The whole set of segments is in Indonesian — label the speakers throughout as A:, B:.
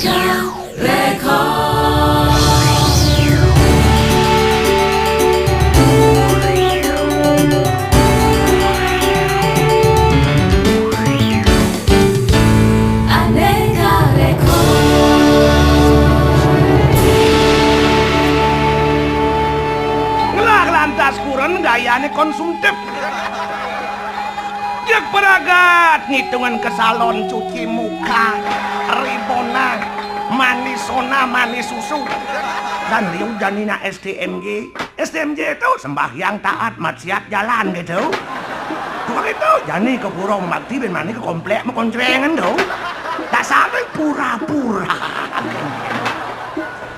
A: Indonesia Record. Aneka Record.
B: Ngelah lantas kurang gayanya konsumtif. Jak peragat ngitungan ke salon cuci muka, ribona, manis sona, manis susu, dan liu janina STMG. STMG itu sembahyang taat maksiat jalan gitu. Tuh itu jani ke pura membakti ben mani ke komplek mekoncrengan tuh. Tak sampai pura-pura.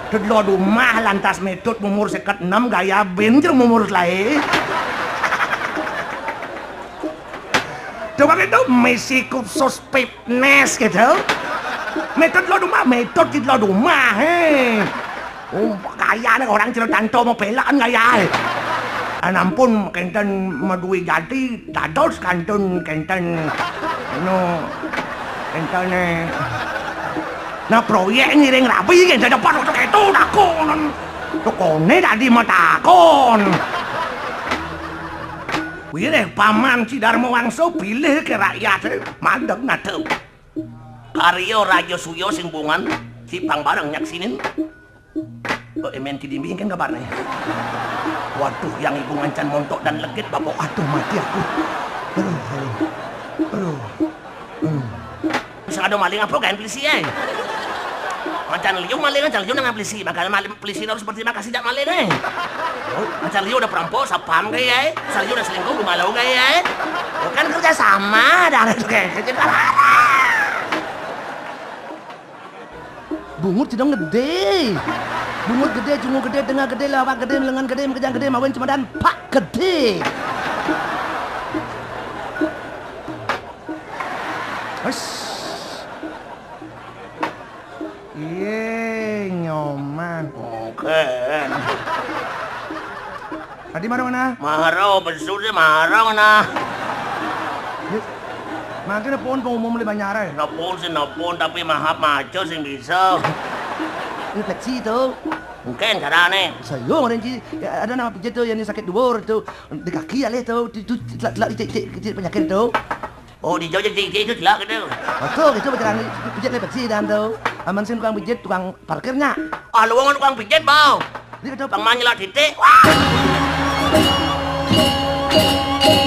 B: Kedua rumah lantas metode umur seket 6 gaya ben jeung umur lain. Coba gitu, misi khusus fitness gitu. Metode lo rumah, metode lo rumah, kaya nih orang cerita mau pelaan kaya. Anampun kenten madui jadi, dados kenten nah proyek ngiring rapi kenten dapat untuk itu takon. Tukone tadi matakon. Pilih paman Cidarmo Wangso pilih ke rakyat mandek ngadep. Karyo Rajo Suyo sing bungan cipang bareng nyaksinin. Kok emen tidimbing kan kabarnya. Waduh yang ibu ngancan montok dan legit bapak aduh mati aku. Aduh. Bisa ada maling apa kan polisi ya? Mancan liu maling mancan liu nang polisi makanya maling polisi harus seperti makasih jak maling Mancan liu udah perampok sapam kayak Mancan liu udah selingkuh gumalau kayak bukan kerja sama dah kayak bungut tidak gede bungut gede cungu gede tengah gede lawak gede lengan gede kejang gede mawin cemedan pak gede Iya, nyoman. Oke. Tadi marah mana? Marah, besar sih marah mana? Makin nepon pengumum lebih banyak ya? Nepon tapi mahap maco sih bisa. Ini fleksi tuh. Mungkin caranya. Saya orang ini ada nama pijat tuh yang sakit dubur tuh di kaki alih tuh itu penyakit tuh. Oh di jauh jadi itu celak gitu. Betul itu berjalan pijat lepas sih dan tuh. Aman sih tukang pijat tukang parkirnya. Ah lu tukang pijat bau. Dia tuh tukang manyelat titik.
A: Thank you.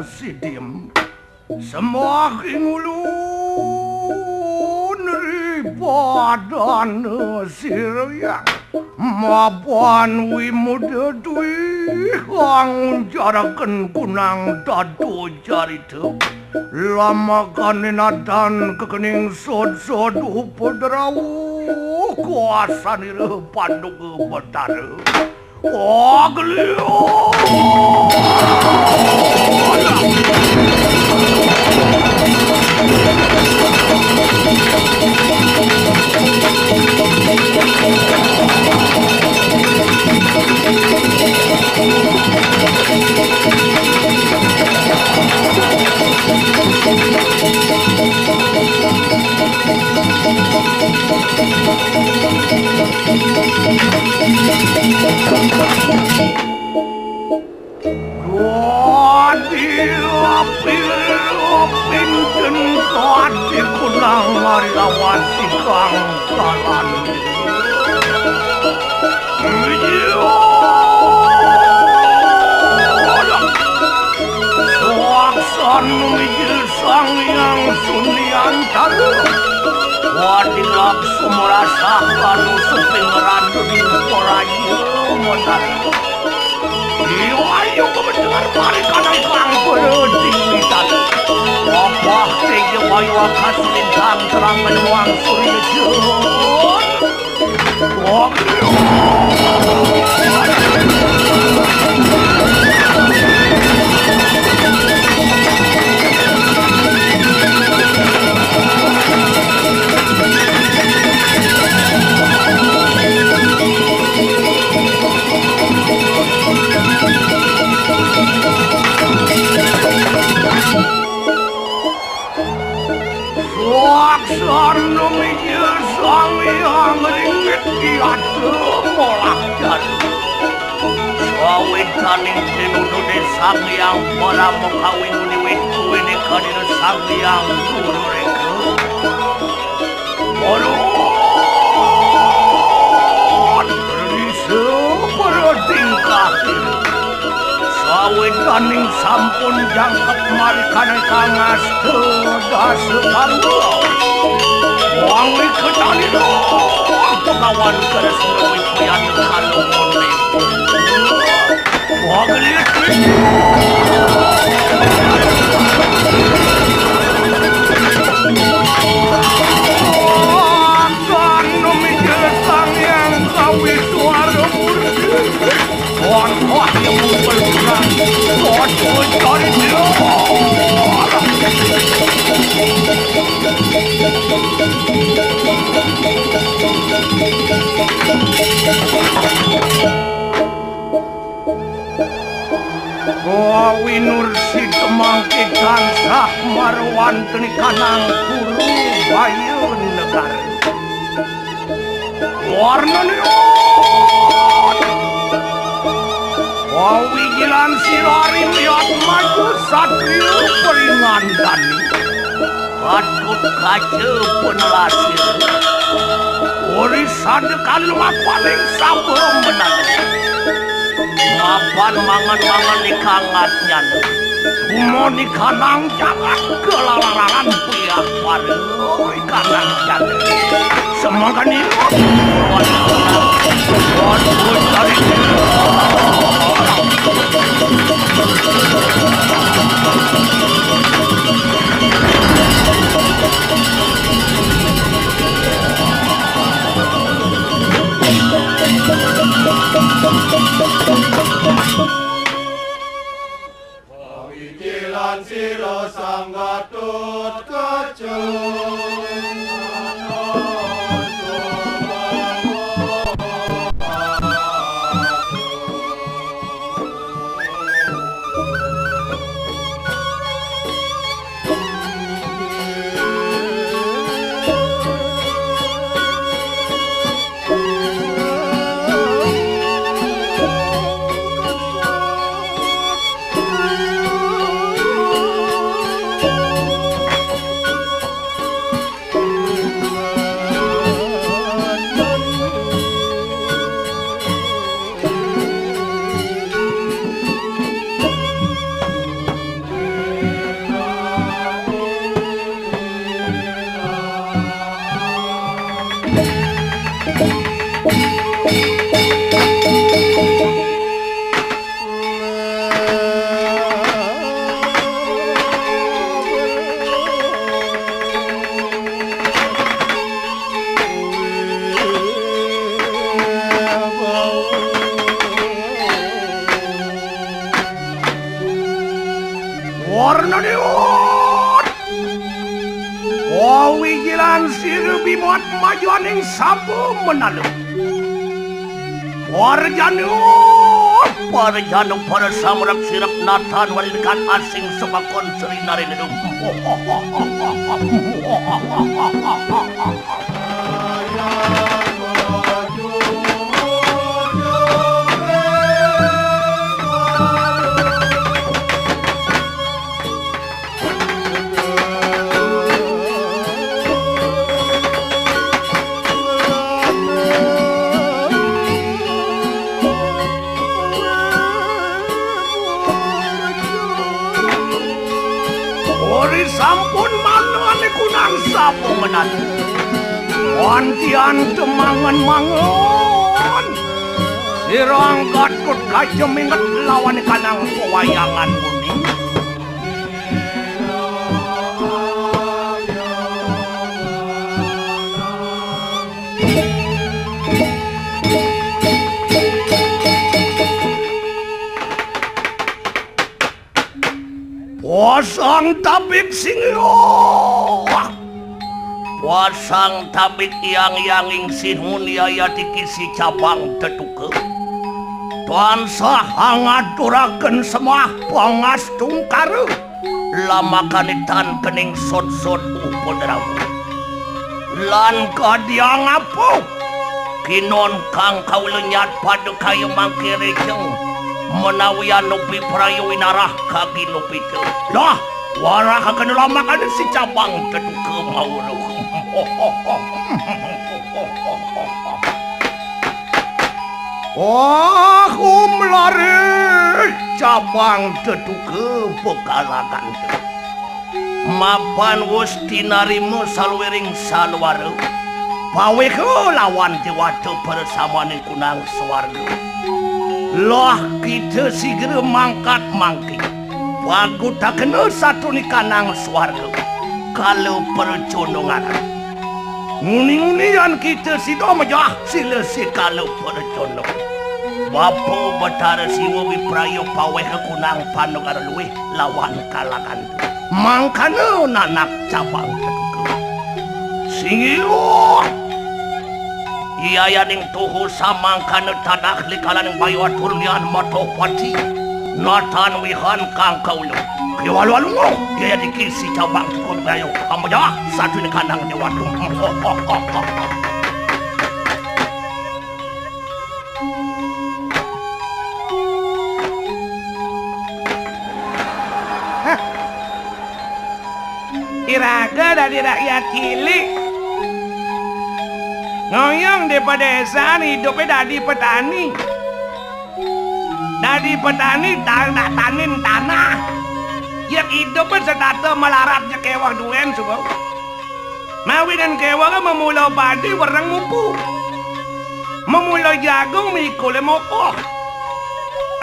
B: Sidim semakin ulun daripada sirayang mapan wimuda dui hang jarakan kunang dadu jarita lama kaninadan kekening sod-sod upadrawu kuasa nira panduk betara Aglio! Wadilak sumurasakan suping randu di porayu modal. Ayo kebetulan balik kanang kang berdiwitan. Wabah tejo wayu akas lintang terang menuang surya jun. Laksan numijil sang yang ringit diatu molakjan Sawidaning tinudu de sang yang para mukawin uniwitu ini kanina sang yang guru reka Waduh Daning sampun jangkep marikane kangastu dasekanggo wangi kecanito pengawan kresna wipoyan kalumune wagelit akan memikir sang yang kawis suara murni wan wah yang berperang wan mencari dia Wawi nursi temangki tansah marwanteni kanang kuru bayu negara warnani Wawi jilan sirari liat maju satrio peringan dani patut kaca penelasir Urisan kalma paling sabung menang mapan mangan-mangan di kangatnya Kumo di kanang jangan kelalaran pihak pada kanang jangan semoga nih
C: Pawijilan sira sang Gatut Kaca
B: warna deot Wawi jilan sirbi muat majuaning sabu menalu Warjanu para samurap sirap natan walikan asing semakon seri nari nedung sampun manani kunang sapu menan wantian temangan-mangan sirang Gatut Kaca minget lawan kanang pewayangan kuning Wasang tabik singyo Wasang tabik yang sinhun yaya dikisi cabang tetuke Tansah hangaturaken semah pangas tungkar lama kanitan kening sot-sot upodrawu lan kadiang apo kinon kang kaulenyat pada kayu mangkirejeng menawi anupi prayu winarah kagi nupi ke lah warah akan lama kan si cabang tetuke mauru cabang teduke pekalakan teu. Mapan wis dinarima salwering salwara. Pawehe lawan dewata bersamaning kunang swarga. Lah kita sigera mangkat mangki. Pagutaken satuni kanang swarga. Kalau perconongan. Nguni-ngunian kita sida majah sila kalau perconong. Bapa Bathara Siwa Wipraya pawehe kunang panogara luwih lawan kalakan. Mangkana nanak cabang teduke. Singiro iayaning tuhu samangkana tadak likalan bayu aturnian matopati natan wihan kang kaulu kiwalu-alu ia dikisi cabang tukun bayu amja satu ni kandang dewatu. Iraga dari rakyat cilik ngoyong di pedesaan hidupnya dari petani. Dari petani tanin tanah yang hidupnya sedata melaratnya kewah duen subuh. Mawi dan kewah memulai padi warang mupu, memulai jagung mikule mopoh.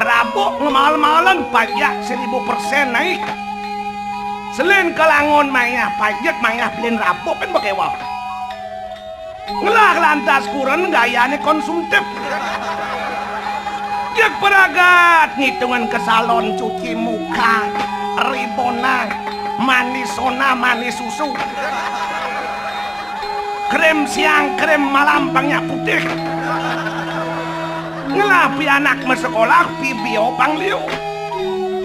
B: Rabuk ngemal-malan pajak 1000% naik. Selain kelangon maya pajak maya pelin rapok kan bakewah. Ngelah lantas kurang gayanya konsumtif. Jak peragat ngitungan ke salon cuci muka, ribona, manisona, manis susu. Krem siang, krem malam pangnya putih. Ngelah pi anak sekolah pi bio pangliu.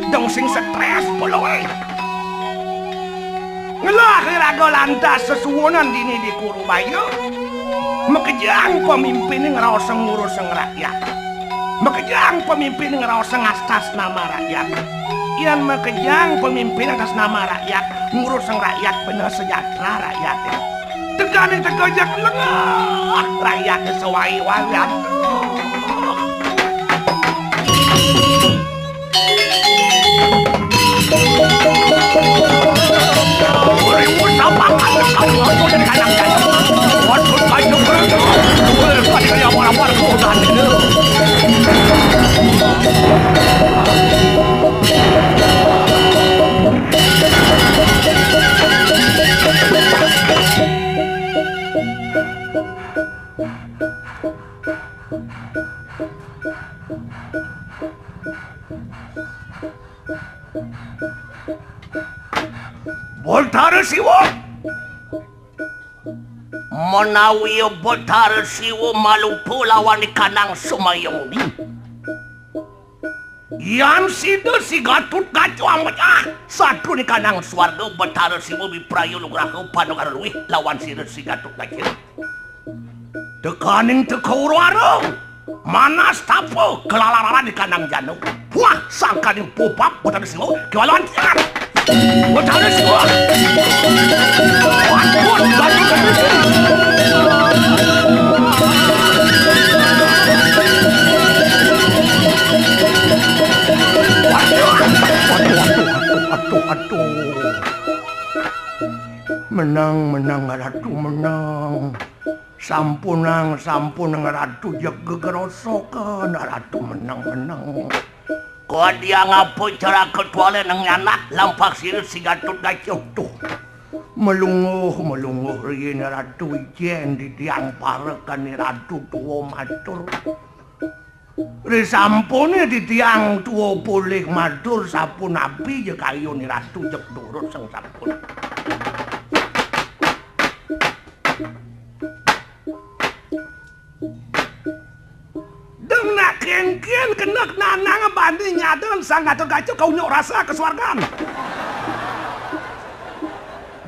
B: Dong sing stres poloy. Ngelah raga lantas sesuwonan dini di kuru bayu. Mekejang pemimpin yang ngerasa ngurus rakyat. Mekejang pemimpin yang ngerasa atas nama rakyat. Ian mekejang pemimpin atas nama rakyat. Ngurus rakyat bener sejahtera rakyat. Tegani tegajak lengah rakyat sewai wayan. Bathara Siwa menawi Bathara Siwa malumpu lawan kanang Sumayoni. Yang sida si Gatut Kacu amacah satu ni kanang swarga Bathara Siwa Wipraya Nugraha panogara luwih lawan sida si Gatut Kacu. Tekaning tekauruarang manas tapo kelalaran di kanang janu. Wah sangkaning popap Bathara Siwa kewalan tiang. Bathara Siwa waduh laju aduh menang ratu menang sampunang ratu jaga gerosokan ratu menang kau dia ngapu cara ketuale nang nyanak lampak sirut si Gatut Kacu tuh melunguh rin ratu ijen di tiang parekan ni ratu tua matur risampune di tiang tua pulih matur sapun api je kayu ni ratu jek durut sang sapun. Nak kengken kenek nanang banding nyadel sang Gatut Kacu kau nyok rasa kesuargaan.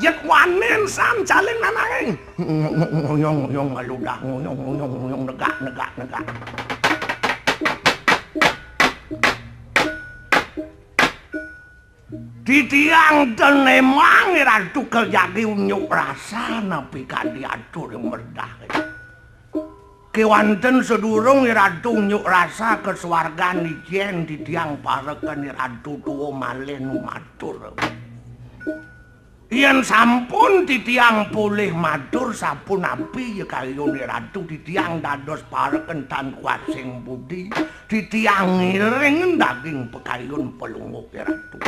B: Jek wanen sam caling nanang. Ngoyong ngaludah ngoyong negak. Di tiang tenemang ratu kerjagi nyok rasa napi kan diatur yang merdah. kewanten sedurung Ratu nyuk rasa kesuargan ijen ditiang pareken Ratu tuwa malih matur. Yen sampun titiang pulih matur sapunapi ya kayone Ratu titiang dados pareken tan kuasing budi titiang ngiring daging pekayun pelunguk Ratu.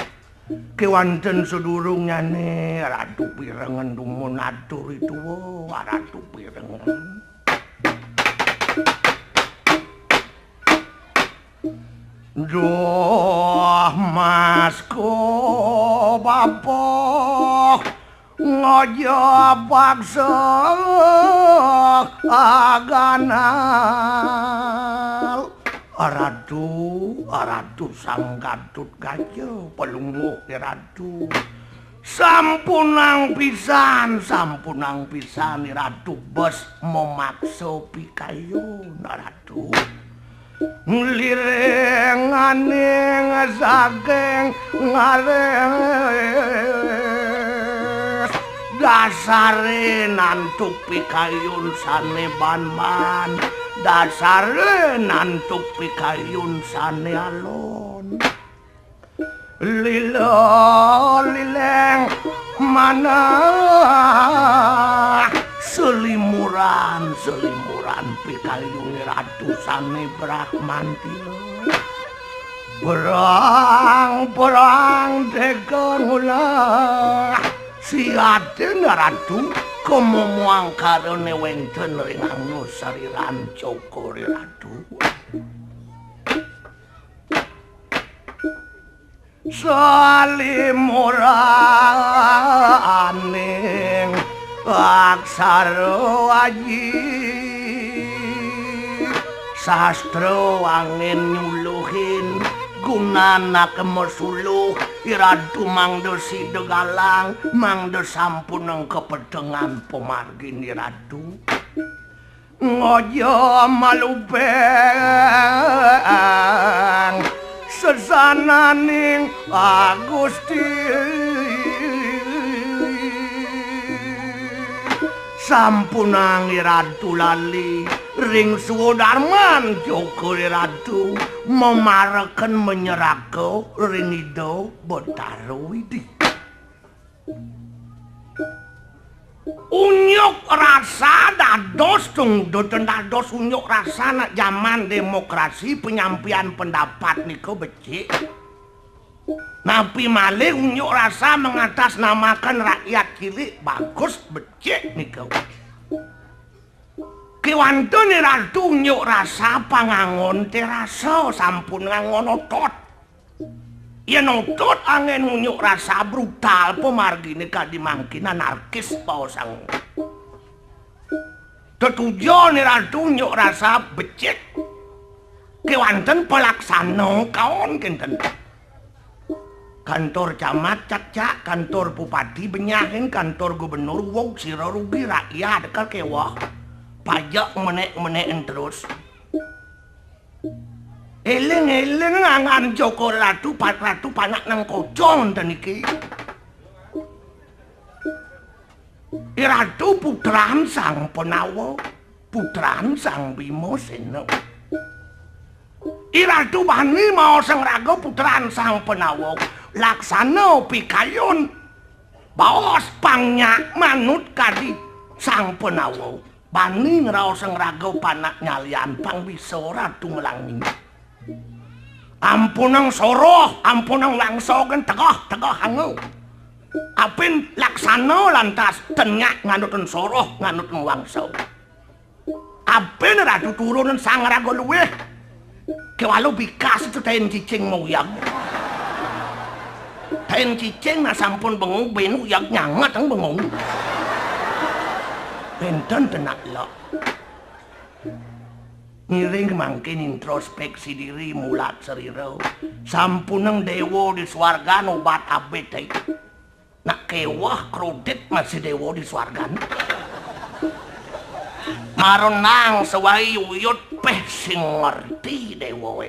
B: Kewanten sedurungane Ratu Pirengen dumun atur itu Ratu Pirengen. Duh masku bapak ngojo paksa aganal Ratu sang Gatut Kaca pelungguh Ratu sampunang pisan Ratu bos memaksa pikayun Ratu nglirenganing saking ngares dasare nantuk pikayun sane ban-ban dasare nantuk pikayun sane alon lileng mana selimuran pikayun Ratu sane Brakmantio perang tekan ulah siaten Ratu kemomuang karone wenten ring anu sariran cokor Ratu salimuraning aksara aji sastra angin nyuluhin gunana kemesuluh Ratu mangda sida galang mangda sampuneng kepedengan pemargin Ratu ngojo malupeng sesananing Agusti sampunang Ratu lali ring sudarman Joko Ratu memareken menyerake ring ido Betara Widi unyuk rasa dados unyuk rasa nak zaman demokrasi penyampaian pendapat niko becik napi malih unyuk rasa mengatasnamakan rakyat cilik bagus becik niko kewanten Ratu unyuk rasa pangangon terasa sampun ngangon otot yen otot angin unyuk rasa brutal pemargine kadimangkin anarkis pausang tetujon Ratu unyuk rasa becik kewanten pelaksana kaon kinten kantor camat cak-cak kantor bupati benyahin kantor gubernur wong sira rugi rakyat dekal kewah pajak menek-meneken terus eling-eling angan Joko Ratu panak nang kocong ten iki Ratu putran sang Penawa putran sang Bima Sena Ratu bani mau sang raga putran sang Penawa laksana pikayun baos pangnya manut kadi sang Penawa bani ngraos sang raga panak nyalian pang bisa Ratu Melangi ampunang soroh ampunang langsogen tegah hangu apin laksana lantas tengak nganuten soroh nganuten wangso apin Ratu turunan sang raga luweh kewalau bikas itu tayin cicing moyang tayin cicing na sampun bengung benu yang nyangat ang bengung benten tenak lo ngiring mangkin introspeksi diri mulat seriro sampuneng dewo di swargan obat abet nak kewah krodit masih dewo di swargan maronang sewai uyut peh sing ngerti dewo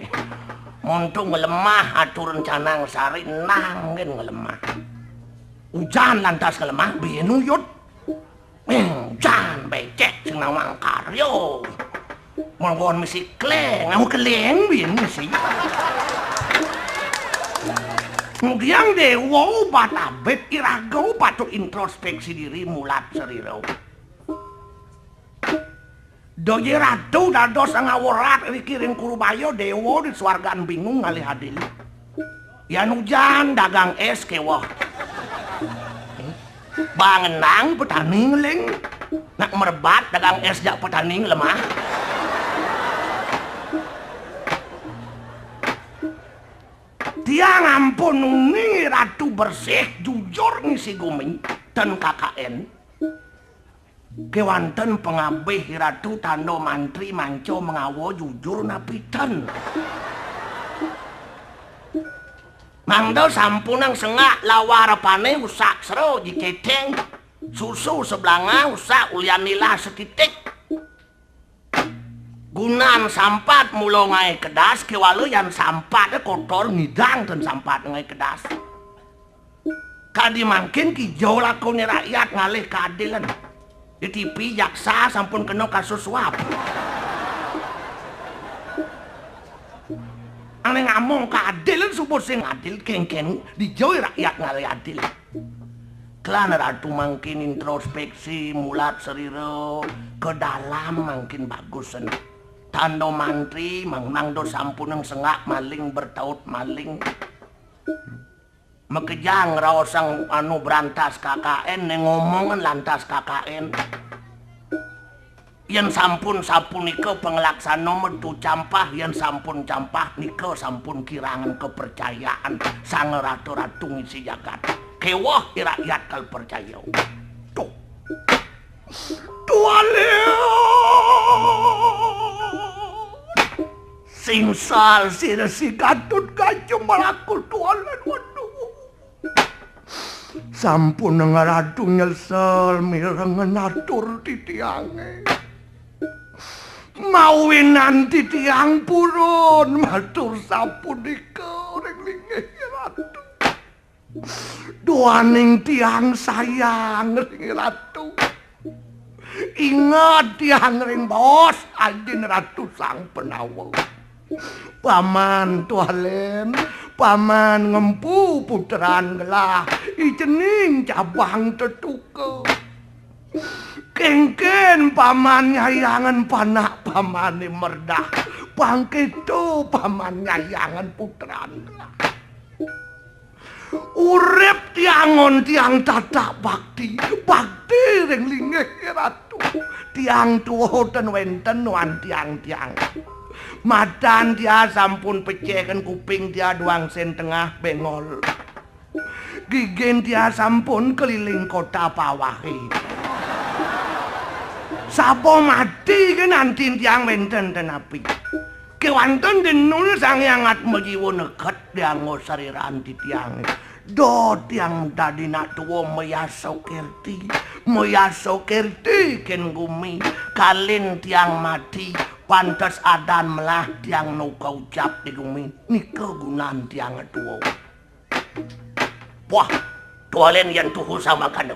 B: montung ngelemah atur rencanang sari nangin ngelemah hujan lantas ngelemah biyen uyut hujan becek sing nawang karyo Monggon misi kleng, mau keleng bin misi. Yang dewa batabet iragau patut introspeksi diri mulat seriro. Doye ratu dados ngaworat rikirin kurubayo dewa di swargaan bingung ngalih adil. Yan hujan dagang es kewah. Bangenang petani ngeling. Nak merbat dagang es jak petani lemah. Tiang ampun nih ratu bersih jujur ngisi guming dan KKN. Kewanten pengabih ratu tando mantri manco mengawo jujur napitan. Mangdo sampunang sengak lawar pane usak sero jiketeng susu sebelanga usak ulianilah setitik. Gunan sampat mulo ngai kedas kewalu yang sampat kotor ngidang dan sampat ngai kedas. Kadi makin kijau lakoni rakyat ngalih keadilan. Di TV jaksa sampun kena kasus suap. Ane ngamong keadilan supur sing adil keng-keng dijauhi rakyat ngalih adil. Kelan ratu makin introspeksi mulat seriro ke dalam makin bagusen. Tando mantri mangdo sampunang sengak maling bertaut maling. Mekejang raosang anu berantas KKN ngomongan lantas KKN. Yang sampun nike pengelaksana metu campah, yang sampun campah nike sampun kirangan kepercayaan sang ratu-ratu ngisi jagat. Kewah rakyat kal percaya. Tuh. Tualeo. Singsal si Gatut Kaca malakul tualan waduh. Sampun ngaratu nyesel mireng ngatur titiange. Mawinan titiang purun matur sapunika reng lingih ratu. Duaning tiang sayang ring ratu. Ingat tiang ring bos adin ratu sang penawa. Paman tualen, paman ngempu puteran gelah, ijening cabang tetuke. Kengken paman nyayangan panak pamane merdah, pangketo paman nyayangan puteran gelah. Urip tiangon tiang tatak bakti, bakti ring lingih ratu. Tiang tuwa ten wenten wan tiang-tiang. Matan dia sampun pecehkan kuping dia duang sen tengah bengol. Gigen dia sampun keliling kota pawahi. Sapa mati ke nanti tiang wenten tenapi. Kewanten denul sang yangat mejiwo neket dia ngosariran di tiang. Do tiang tadi nak tuwo meyaso kerti ken gumi kalin tiang mati. Pantes adan melah tiang nuka ucap di gumi ni kegunaan tiang tuwo. Wah, tualen yang tuhu sama kanu.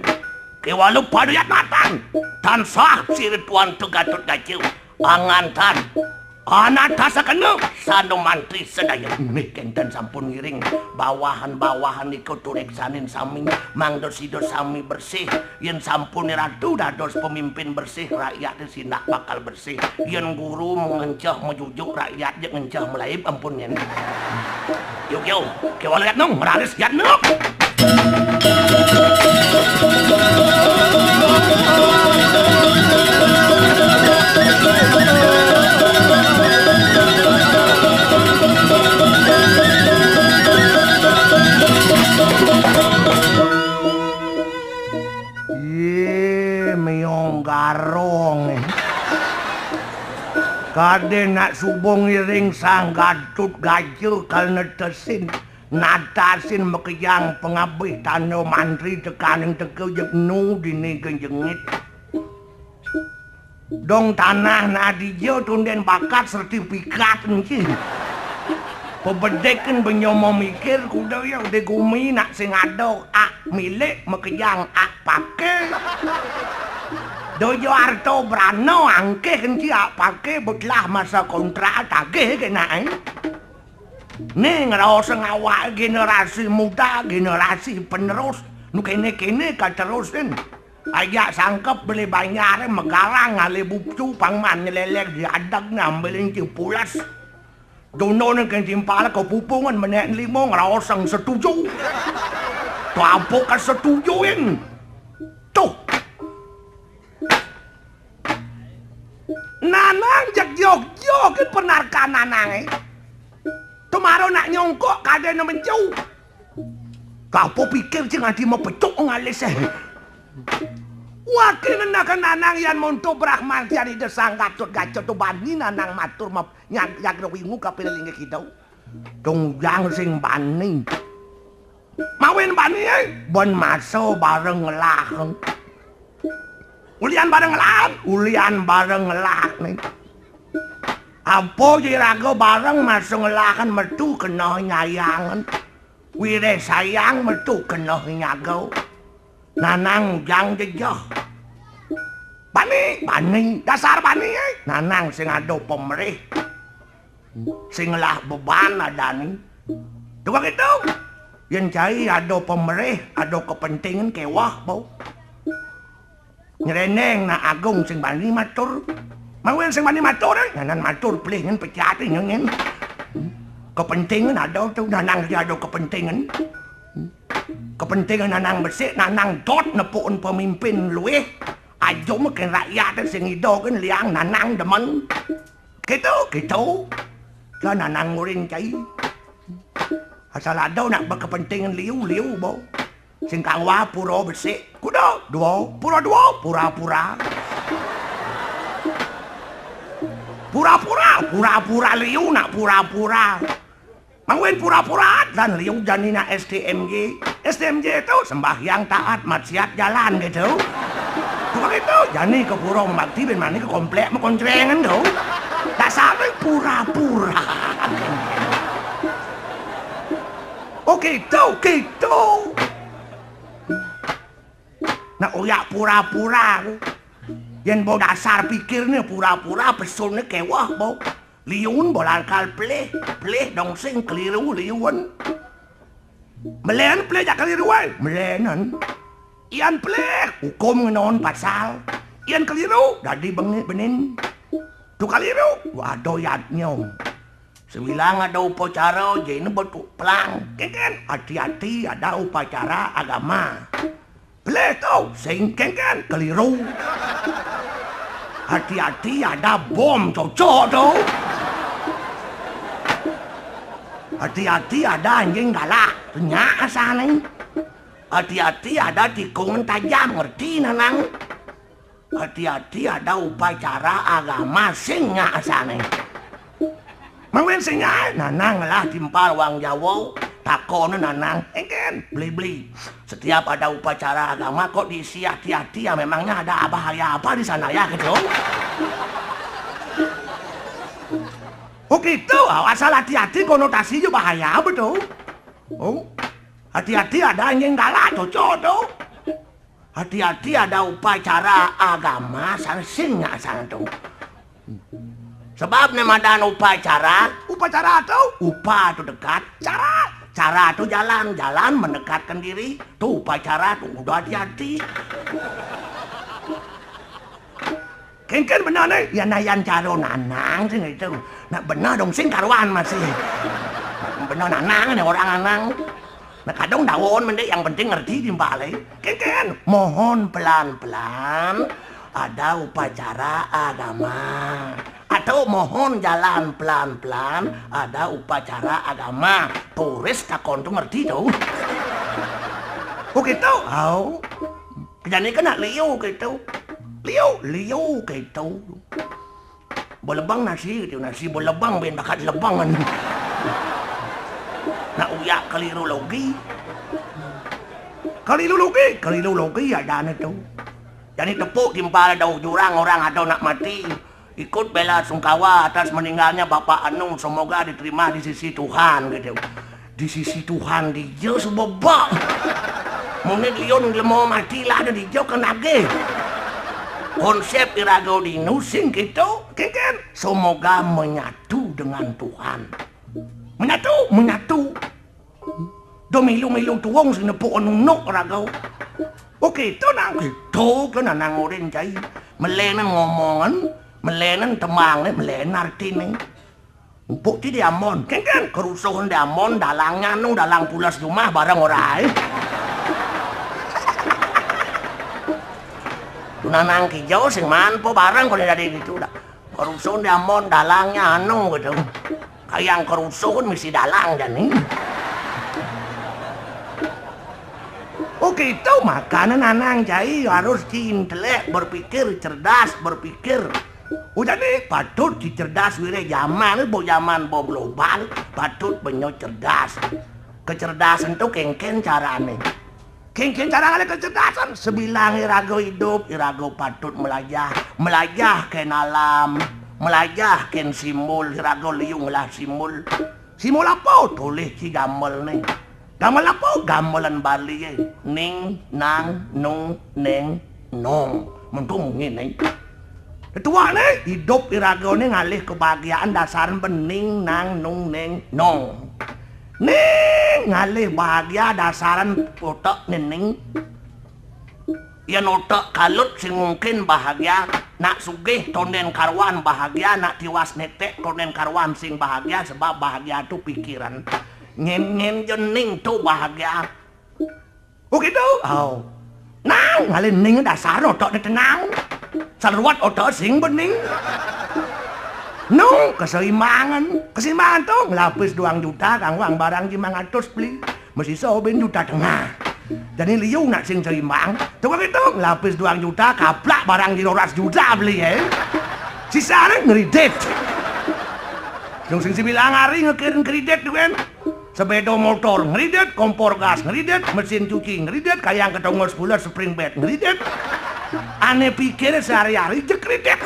B: Kewalu paduyat matang. Tan sah si rituan tu Gatut Kaca. Angantan. Anak tasa kanu. Sano mantri sedaya. Miken dan sampun ngiring. Bawahan-bawahan ikut turek sanin sami. Mangdos-idos sami bersih. Yen sampun ratu dados pemimpin bersih. Rakyat sinak bakal bersih. Yen guru mengencah mejujuk rakyat. Yen ngencah melaib ampun yen. Yuk. Kewalu yat nung. Meraris yat nung. Meong garong. Kade nak subong iring sang Gatut Kaca kal netesin natasin mekejang pengabih tano mantri tekaning teke jeknu dini genjengit. Dong tanah nadijo tunden bakat sertifikat nci. Pebedeken benyomo mikir kuda ya udah gumi nak sing ado ak milik mekejang ak pake. Dojo Arto Brano angke kenci apake betlah masa kontrak tagih kena Ning rasa ngawak generasi muda, generasi penerus nu kene-kene katerusin. Ayak sangkep beli banyare megarang ale bupcu pangman nyelelek diadag ngambilin cipulas. Dono nang kencimpala kepupungan menek limo ngeroseng setuju. Tuh apa kesetujuin? Tuh. Nanang jak jog-jog penarkan nanang Tumaro nak nyongkok kada na menjauh. Kapo pikir cing adi mau pecuk ngalis Wakil nak nanang yan monto Brahman tiari desang gatut gacot tu bani nanang matur map nyag wingu kapiling kita. Tungjang sing bani. Mawin bani bon maso bareng laheng. Ulian bareng lah nih. Apa jirago bareng masuk ngelakan metu kena nyayangan. Wire sayang metu kena nyago. Nanang jang jejah. Bani, dasar bani Nanang sing ado pemerih. Sing lah beban adani. Tuh gitu. Yang cai ado pemerih, ado kepentingan kewah bau. Nyereneng na agung sing bani matur. Mawin sing bani matur Nanan matur pelih ngan pecati nyen. Kepentingan ada tu nanang dia ada kepentingan. Kepentingan nanang besik nanang dot nepun pemimpin luih. Ajo makin rakyat sing ido kan liang nanang demen. Gitu. Lah nanang nguring cai. Asal ada nak berkepentingan liu bau. Sing kangwa pura besik. Kuda pura-pura. Pura-pura liu nak pura-pura. Mangwin pura-pura dan liu janina STMJ. STMJ itu sembahyang taat maksiat jalan gitu. Tuh itu jani ke pura membakti ben mani ke komplek mekoncrengan tuh. Tak sampai pura-pura. Oke gitu. Nak uyak pura-pura. Yang bau dasar pikirnya pura-pura pesunnya kewah bau. Liun bolarkal pelih dong sing keliru liun. Melen pelih jak keliruan. Melenan. Ian pelih hukum ngenon pasal. Ian keliru jadi benin. Tu keliru waduh yadnya. Sebilang ada upacara jadi betul pelang. Kan hati-hati ada upacara agama. Pelih tau sing kan keliru. Hati-hati ada bom cocok tuh. Hati-hati ada anjing galak. Nyak asal nih. Hati-hati ada tikungan tajam. Ngerti nanang? Hati-hati ada upacara agama sing nyak asal nih. Mawin sing nyak nanang lah timpal wang Jawa. Takon nanang, kan beli. Setiap ada upacara agama kok diisi hati-hati ya memangnya ada bahaya apa di sana ya gitu. Oh gitu, asal hati-hati konotasinya bahaya betul. Oh, hati-hati ada anjing galak cocok tuh. Hati-hati ada upacara agama sing asal tuh. Sebab nemadan upacara tuh upa tuh dekat cara tuh jalan mendekatkan diri tuh upacara tuh udah hati-hati. Kan benar nih ya nayan caro nanang sih itu. Nah benar dong sing karuan masih. Benar nanang nih orang nanang. Nah kadang daun mendek yang penting ngerti timpale. Kan mohon pelan-pelan ada upacara agama. Atau mohon jalan pelan-pelan ada upacara agama. Turis takon tuh ngerti tuh. Oh gitu? Oh. Kejadian kena liu gitu. Liu gitu. Bolebang nasi gitu. Nasi bolebang ben bakat lebangan. Nak uyak keliru logi. Keliru logi ada itu. Jadi tepuk timpal ada jurang orang atau nak mati. Ikut bela sungkawa atas meninggalnya Bapak Anung, semoga diterima di sisi Tuhan gitu. Di sisi Tuhan dia sebebak. Mungkin lion mau mati lah ada di jauh kenage. Konsep irago dinu sing gitu, keken. Semoga menyatu dengan Tuhan. Menyatu. Domilu-milu tuwong sing nepuk nunuk irago. Oke, itu nang gitu kan nang oren jai. Melenan ngomongan, melenan temangne, melenan artine. Empuk ti diamon, keken kerusuhan diamon dalangnya nu dalang pulas rumah barang orai. Tunanang kijau sing manpo barang kalau dari gitu dah. Kerusuhan diamon dalangnya anu gitu. Kayang kerusuhan mesti dalang dan nih. Oke itu makanan anang jai harus diintelek, berpikir cerdas, berpikir. Udah nih patut dicerdas wire zaman, bo global, patut benyo cerdas. Kecerdasan tuh kengken carane. Kengken carane kecerdasan. Sebilang irago hidup, irago patut melajah ken alam, melajah ken simul, irago liung lah simul. Simul apa? Tulis si gamel nih. Gamel apa? Gamelan Bali eh. Ning, nang, nung, neng, nong. Mentung ngene. Ketua nih, hidup irago nih ngalih kebahagiaan dasaran bening, nang, nung, neng, nong. Ning ngalih bahagia dasaran otak nening. Yan otak kalut sing mungkin bahagia. Nak sugih tonden karwan bahagia. Nak tiwas netek tonden karwan sing bahagia. Sebab bahagia tu pikiran. Ngen jening tu bahagia. Oh gitu? Oh. Nang ngalih ning dasar otak ni tenang. Sarwat otak sing bening. No, keseimbangan tuh ngelapis 2 juta kang uang barang di 500 beli. Masih sobin juta tengah. Jadi liu nak sing seimbang. Tuh gitu ngelapis 2 juta kaplak barang di 200 juta beli ya. Sisanya ngeridet. Yang sing bilang hari ngekirim kredit tuh kan. Sepeda motor ngeridet, kompor gas ngeridet, mesin cuci ngeridet, kayang ketongol 10 spring bed ngeridet. Aneh pikir sehari-hari jekridet.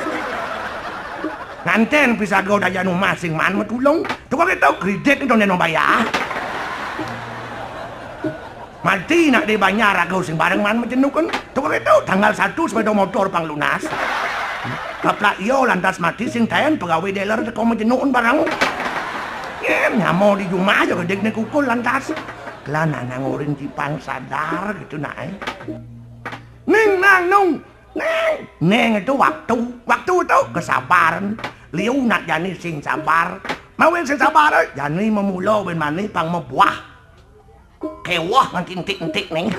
B: Nganten bisa go daya rumah sing man matulong. Tuh kok tau kredit itu neno bayar. Mati nak dibayar aku sing bareng man menjenukan. Tuh kok tau tanggal 1 sepeda motor pang lunas. Kaplak iyo lantas mati sing tayan pegawai dealer teko menjenukan barang. Nyamo di rumah aja gedek kukul lantas. Kelana nangurin cipang sadar gitu nak. Ning nang nung. Neng itu waktu itu kesabaran. Liu nak jani sing sabar. Mau sing sabar jani memulo ben mani pang mebuah. Kewah ngan tintik-tintik neng.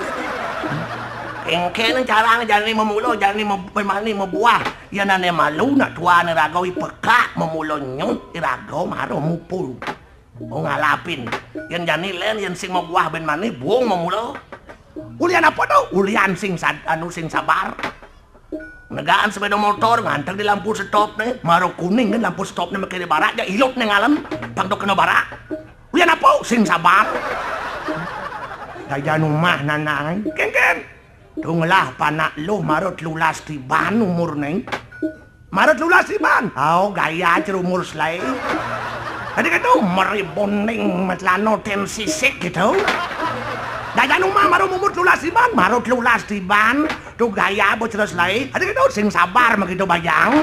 B: Kengken carane jani memulo jani ben mani mebuah. Yan ane malu nak tuane ragau peka memulo nyut irago maro mupul. Oh ngalapin. Yan jani len yan sing mebuah ben mani buang memulo. Ulian apa tuh? Ulian sing sabar. Negaan sepeda motor ngantar di lampu stop nih, maro kuning kan lampu stop nih makin barak, ya ilot nih ngalam, pangdok kena barak. Lian apa? Sing sabar. Daya rumah nanang, ken. Tunglah panak lo marot lulas tiban umur nih. Marot lulas tiban. Oh gaya cer umur selai. Tadi gitu meriboning matlano tensi sik gitu. Daya rumah marot umur lulas tiban, marot lulas tiban. Tuh gaya bocor lain, ada gitu sing sabar begitu bayang.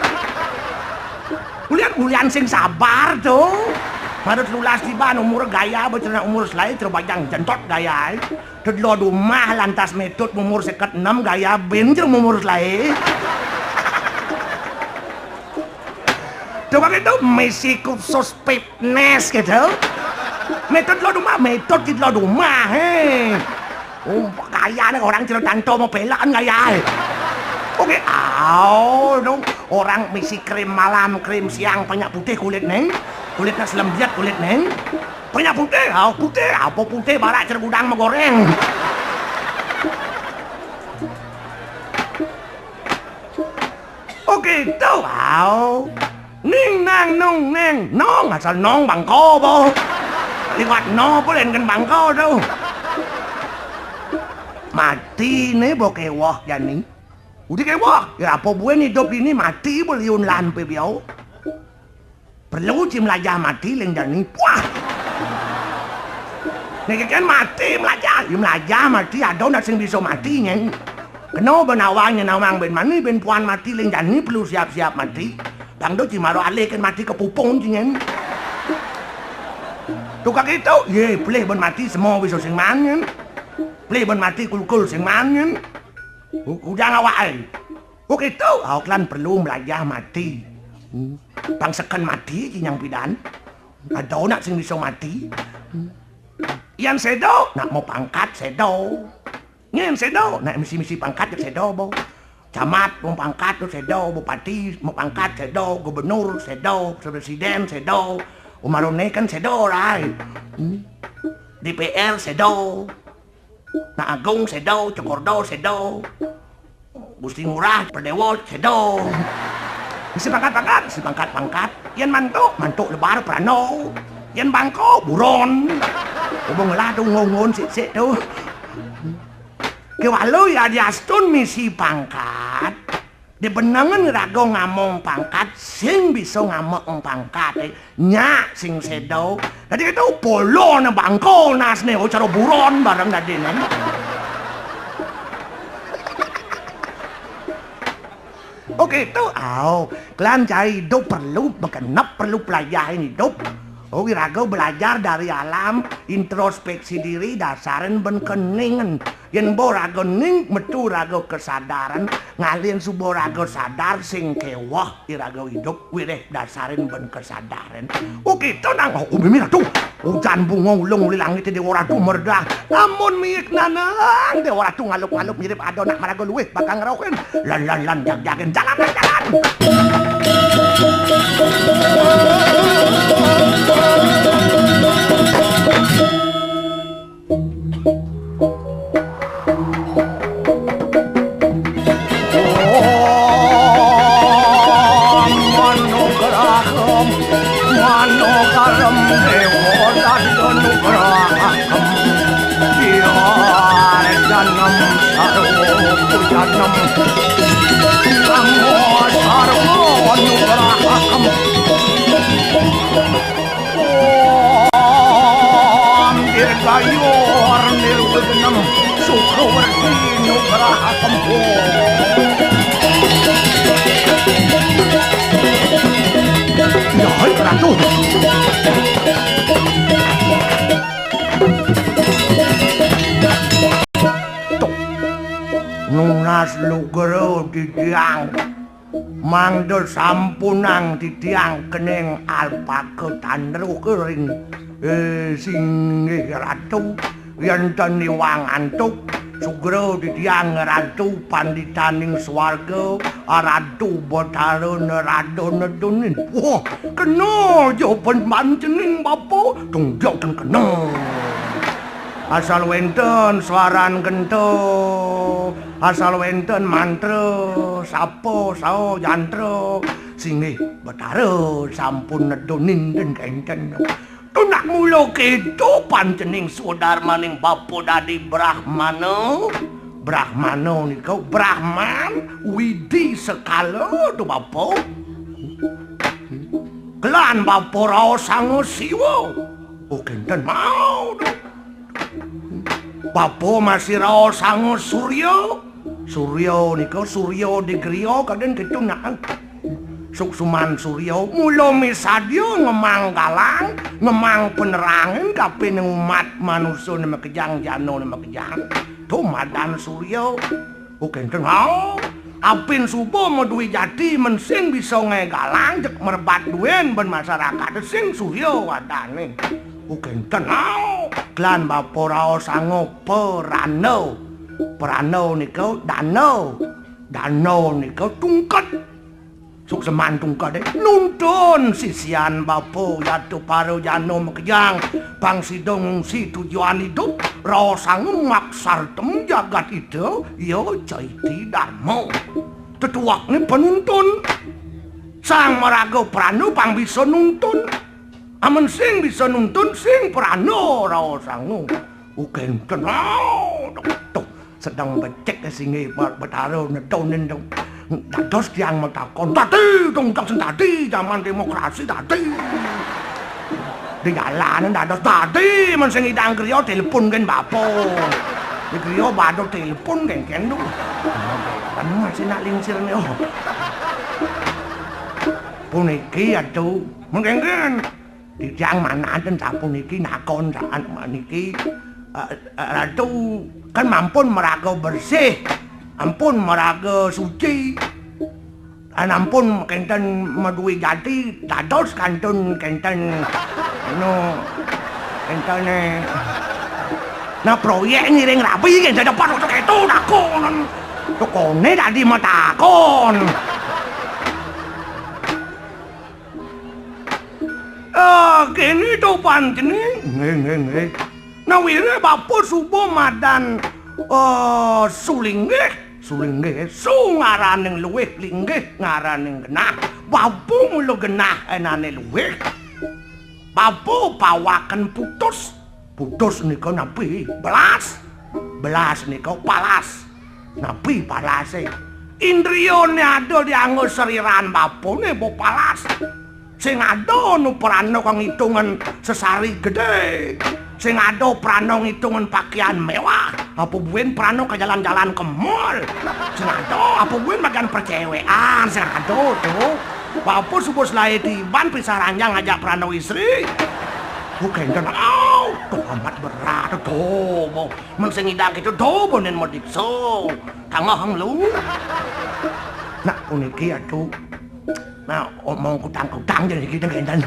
B: Ulian sing sabar tuh. Marut lulas tiban umur gaya bocor umur lain terbayang jentot gaya. Tudlo rumah lantas metode umur 6 gaya benjer umur lain. Tuh gitu mesi khusus fitness gitu. Metode lo rumah heh. Oh, kaya nih orang cerotanto mau belaan kaya. Oke, dong. Orang misi krim malam, krim siang, banyak putih kulit neng. Kulitnya selembiat kulit neng. Banyak putih, putih. Apa putih barak cergudang mau goreng. Oke, tuh. Ning nang nung neng. Nong asal nong bangko po. Liwat no po len kan bangko tuh. Mati nih bo kewah jani. Udah kewah, ya apa buen hidup ini mati beliun lampe biau. Perlu cim lajah mati leng jani. Wah. Nih kan mati melajah mati ada nak sing bisa mati nyeng. Kenapa nawangnya nawang ben mani ben puan mati ling jani perlu siap-siap mati. Bang do cimaro alih kan mati kepupung cingen. Tukang itu, ye boleh ben mati semua bisa sing mangen. Boleh ben mati kul-kul sing mangen. Udah awake. Oke itu, kalian perlu belajar mati. Bang seken mati cinyang pidan. Ada nak sing bisa mati. Yang sedo nak mau pangkat sedo. Ngen sedo nak misi-misi pangkat ke sedo bo. Camat mau pangkat tu sedo, bupati mau pangkat sedo, gubernur sedo, presiden sedo. Umarone kan sedo right. DPR sedo. Nak agung sedo, cokordo sedo. Gusti Ngurah Perdewol sedo. Si pangkat. Yan mantuk lebar prano. Yan bangko buron. Ubong lah tu ngon sik tu. Kewalau ya diastun misi pangkat. Di benangan rago ngamong pangkat sing bisa ngamong pangkat nyak sing sedo. Jadi itu polo na bangko nasne cara buron bareng dadinan. Oke itu, kalian cari hidup perlu, mengenap perlu pelajaran hidup. Wirago belajar dari alam, introspeksi diri, dasaran ben keningan. Yen bo rago ning, metu rago kesadaran, ngalien subo rago sadar, sing kewah, irago hidup, wireh dasarin ben kesadaran. Oke itu nang, mimira tuh, hujan bunga ulung uli langit di waratu merdah. Namun miik nanang, di waratu ngaluk-ngaluk mirip adonak marago luwih, bakal ngerokin. Lan, jag-jagin, jalan. Manokaram dewa dan nugrahakam biar janam sarwo pujanam namo sarwo nugrahakam om dirgayor nirvignam sukhavarti nugrahakam Nói cả tu. Nunas lugero di tiang mangdo sampunang di tiang kening alpaka tanru kering singgih ratu yen niwang antuk sugro di tiang ratu panditaning swarga ratu Bathara Narada Nadunin. Wah, kena jawaban mancening bapa tunjuk kan kena. Asal wenten swaran gento, asal wenten mantra, sapa sao yantra, singgih Bathara sampun nedunin den kenten. Tunak mula kedo pancening swadarmaning bapa dadi Brahmana. Brahmana nika Brahman widi sekala tu bapa. Kelan bapa Rawa Sanga Siwa. Kenten mau tu. Bapa masih Rawa Sanga Surya. Surya nika Surya di griya kaden ketunak. Suksuman Surya mula misadya ngemang galang, ngemang penerangan kaping umat manusia nama kejang jano nama kejang. Tumadan Surya. Kenten mau. Apin subuh medui jati mensing bisa ngegalang jek merbat duen ben masyarakat sing Surya wadane. Kenten mau. Klan bapa Rawa Sanga Perana. Perana nika danau. Danau nika tungkat. Sukseman tungkat nuntun sisian bapa yatu paro jano mekejang pangsidong si tujuan hidup Rawa Sanga maksartem jagat itu yo caiti dharma tetuak ni penuntun sang maraga prana pang bisa nuntun amen sing bisa nuntun sing prana Rawa Sanga kenten tuh sedang becek singe Bathara Nadunin dong. Dados tiyang metakon tadi tungkak tadi zaman demokrasi tadi di jalanan dados tadi men sing idang kriya telepon kan bapak Iki yo bado telepon kengken tuh. Kan masih nak lingsir nih oh. Puniki atuh, mengkengken. Dijang manaten sapuniki nakon saan maniki. Ratu kan mampun meraga bersih, ampun meraga suci. Ampun kenten madui jati, dados kantun kenten kenten nah proyek ngiring rapi kan saya dapat untuk itu takon tukone tadi mau takon kini tuh pancen nge nah wire bapak subuh madan sulinggih ngaraning luwih linggih ngaraning genah babu mulu genah enane luwih babu pawaken putus nika napi belas nika palas napi palase indriyane ado dianggo seriran babone po palas sing ado nu prana kang hitungan sesari gede sing ado prana ngitungan pakaian mewah apa buin prana ke jalan-jalan ke mall sing ado apa buin makan percewean sing ado tuh bapak subuh selai tiban pisah ranjang ngajak prana istri bukan dan tuh amat berat tuh mau mensengidang itu tuh bonen mau dikso kangahang lu nak puniki atuh nah omong kutang-kutang jadi kita kendan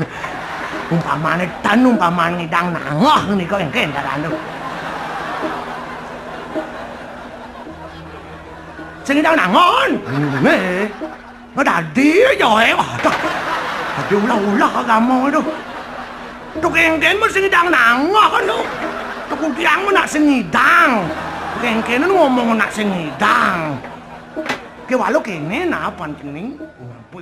B: umpamane ngidang nangah nika yang kendaran tuh sing ngidang nangon tadi aja tadi ulah kamu itu tuh kengken mesti ngidang nangah kan tuh tuh kudiang mo nak sengidang kengken ngomong nak sengidang ke walau kene na pantening ngapul